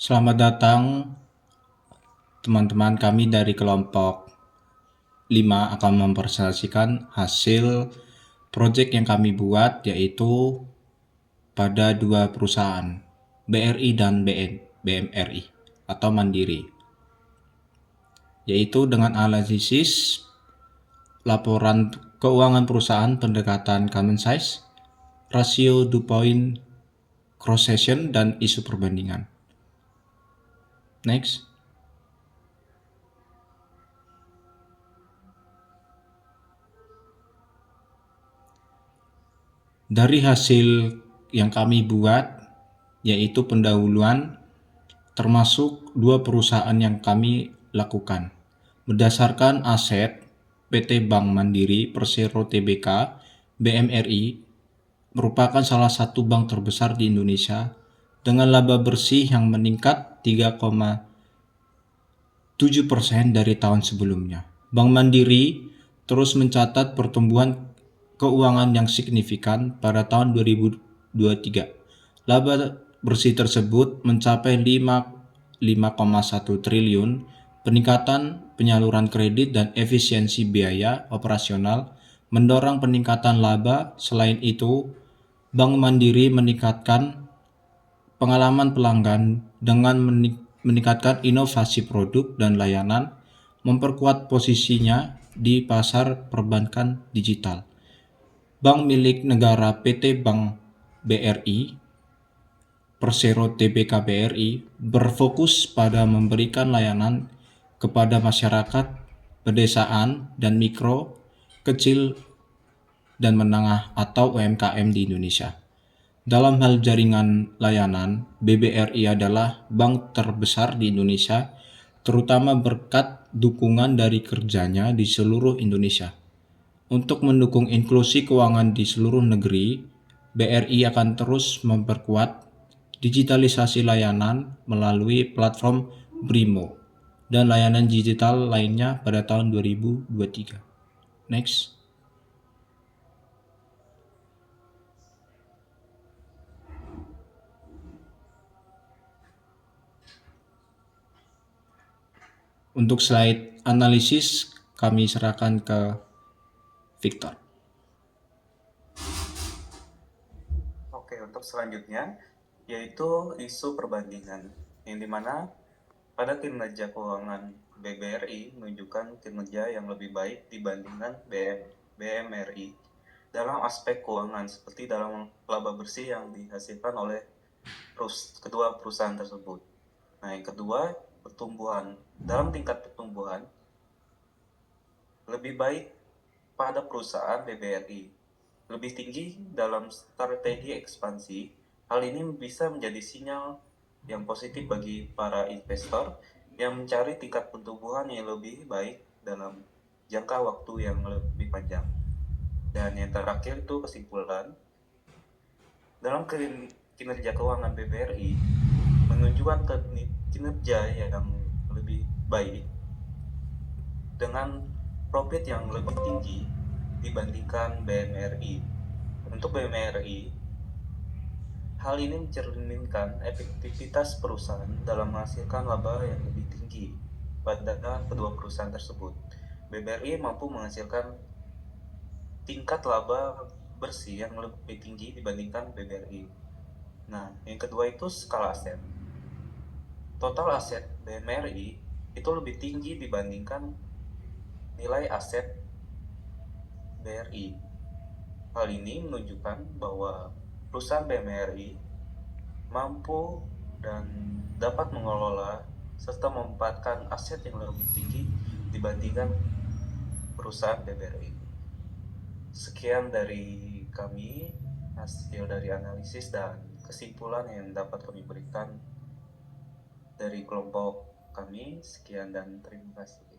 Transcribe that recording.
Selamat datang teman-teman kami dari kelompok 5 akan mempresentasikan hasil proyek yang kami buat yaitu pada dua perusahaan BRI dan BMRI atau Mandiri, yaitu dengan analisis laporan keuangan perusahaan, pendekatan common size, rasio due point, cross section, dan isu perbandingan. Next. Dari hasil yang kami buat, yaitu pendahuluan, termasuk dua perusahaan yang kami lakukan. Berdasarkan aset, PT Bank Mandiri Persero Tbk BMRI merupakan salah satu bank terbesar di Indonesia dengan laba bersih yang meningkat 3,7% dari tahun sebelumnya. Bank Mandiri terus mencatat pertumbuhan keuangan yang signifikan pada tahun 2023. Laba bersih tersebut mencapai 5,1 triliun. Peningkatan penyaluran kredit dan efisiensi biaya operasional mendorong peningkatan laba. Selain itu, Bank Mandiri meningkatkan pengalaman pelanggan dengan meningkatkan inovasi produk dan layanan, memperkuat posisinya di pasar perbankan digital. Bank milik negara PT Bank BRI Persero Tbk BRI berfokus pada memberikan layanan kepada masyarakat pedesaan dan mikro, kecil, dan menengah atau UMKM di Indonesia. Dalam hal jaringan layanan, BBRI adalah bank terbesar di Indonesia, terutama berkat dukungan dari kerjanya di seluruh Indonesia. Untuk mendukung inklusi keuangan di seluruh negeri, BRI akan terus memperkuat digitalisasi layanan melalui platform Brimo dan layanan digital lainnya pada tahun 2023. Next. Untuk slide analisis kami serahkan ke Victor. Oke, untuk selanjutnya yaitu isu perbandingan, yang dimana pada kinerja keuangan BBRI menunjukkan kinerja yang lebih baik dibandingkan BMRI dalam aspek keuangan, seperti dalam laba bersih yang dihasilkan oleh kedua perusahaan tersebut. Nah, yang kedua, pertumbuhan. Dalam tingkat pertumbuhan, lebih baik pada perusahaan BBRI, lebih tinggi dalam strategi ekspansi. Hal ini bisa menjadi sinyal yang positif bagi para investor yang mencari tingkat pertumbuhan yang lebih baik dalam jangka waktu yang lebih panjang. Dan yang terakhir itu kesimpulan, dalam kinerja keuangan BBRI menunjukkan kinerja yang lebih baik dengan profit yang lebih tinggi dibandingkan BMRI. Untuk BMRI, hal ini mencerminkan efektivitas perusahaan dalam menghasilkan laba yang lebih tinggi pada kedua perusahaan tersebut. BBRI mampu menghasilkan tingkat laba bersih yang lebih tinggi dibandingkan BBRI. Nah, yang kedua itu skala aset. Total aset BMRI itu lebih tinggi dibandingkan nilai aset BRI. Hal ini menunjukkan bahwa perusahaan BMRI mampu dan dapat mengelola serta memanfaatkan aset yang lebih tinggi dibandingkan perusahaan BBRI. Sekian dari kami, hasil dari analisis dan kesimpulan yang dapat kami berikan dari kelompok kami. Sekian dan terima kasih.